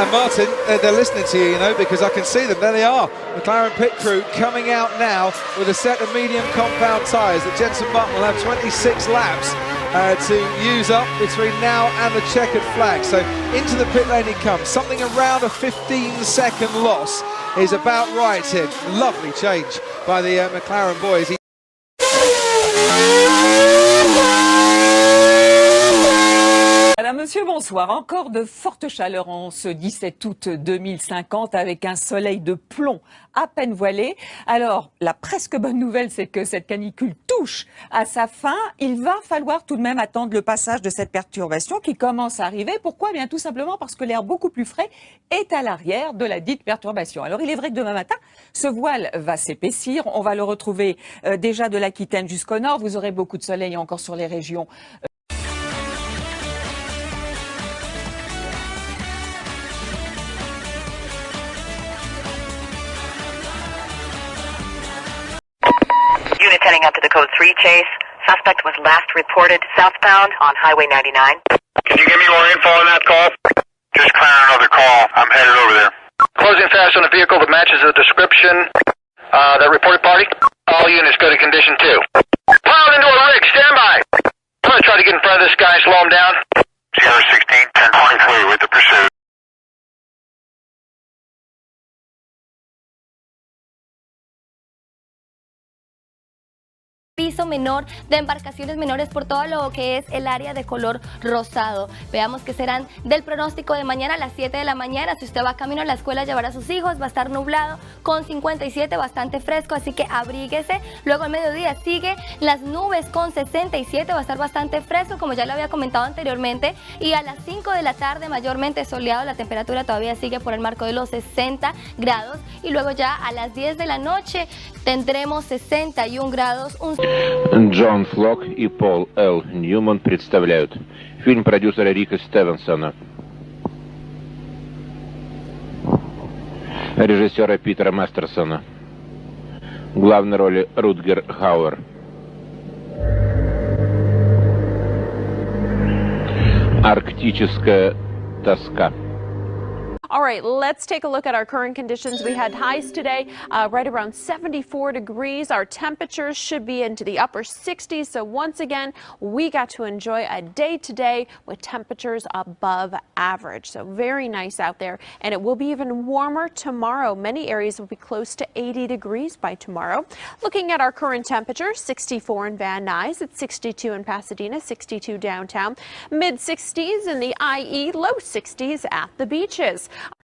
And Martin, they're listening to you, you know, because I can see them. There they are. McLaren pit crew coming out now with a set of medium compound tyres that Jenson Button will have 26 laps to use up between now and the checkered flag. So into the pit lane he comes. Something around a 15-second loss is about right here. Lovely change by the McLaren boys. Madame, monsieur, bonsoir. Encore de fortes chaleurs en ce 17 août 2050 avec un soleil de plomb à peine voilé. Alors, la presque bonne nouvelle, c'est que cette canicule touche à sa fin. Il va falloir tout de même attendre le passage de cette perturbation qui commence à arriver. Pourquoi? Eh bien, tout simplement parce que l'air beaucoup plus frais est à l'arrière de la dite perturbation. Alors, il est vrai que demain matin, ce voile va s'épaissir. On va le retrouver déjà de l'Aquitaine jusqu'au nord. Vous aurez beaucoup de soleil encore sur les régions Unit heading up to the code 3 chase. Suspect was last reported southbound on Highway 99. Can you give me more info on that call? Just clearing another call. I'm headed over there. Closing fast on a vehicle that matches the description. That reported party? All units go to condition 2. Piled into a rig, stand by. I'm gonna try to get in front of this guy and slow him down. Sierra 16, 1023 with the pursuit. Piso menor de embarcaciones menores por todo lo que es el área de color rosado. Veamos que serán del pronóstico de mañana a las 7 de la mañana. Si usted va camino a la escuela a llevar a sus hijos, va a estar nublado con 57, bastante fresco, así que abríguese. Luego al mediodía sigue las nubes con 67, va a estar bastante fresco, como ya lo había comentado anteriormente. Y a las 5 de la tarde, mayormente soleado, la temperatura todavía sigue por el marco de los 60 grados. Y luego ya a las 10 de la noche tendremos 61 grados. Джон Флок и Пол Л. Ньюман представляют фильм продюсера Рика Стивенсона, режиссера Питера Мастерсона, главной роли Рутгер Хауэр. Арктическая тоска. All right, let's take a look at our current conditions. We had highs today right around 74 degrees. Our temperatures should be into the upper 60s. So once again, we got to enjoy a day today with temperatures above average. So very nice out there. And it will be even warmer tomorrow. Many areas will be close to 80 degrees by tomorrow. Looking at our current temperature, 64 in Van Nuys, it's 62 in Pasadena, 62 downtown, mid 60s in the IE, low 60s at the beaches.